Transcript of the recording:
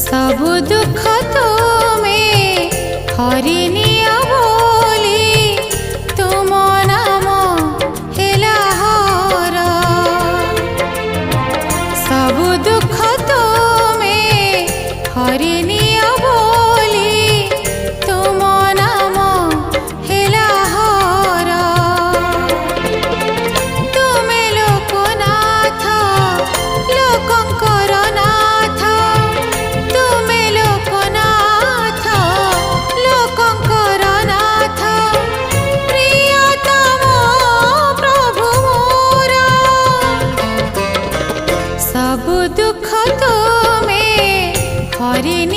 सबु दुख तुमे हरिनिया बोली तुम नाम हेला हर। सबु दुख तुमे हरिनिया बोली तुम नाम हेला हर। तुमे लोकनाथ लोकंकर नाथ, तुमे लोकनाथ लोकंकर नाथ, प्रियतम प्रभु मोर। सबु दुख तुमे हरिनि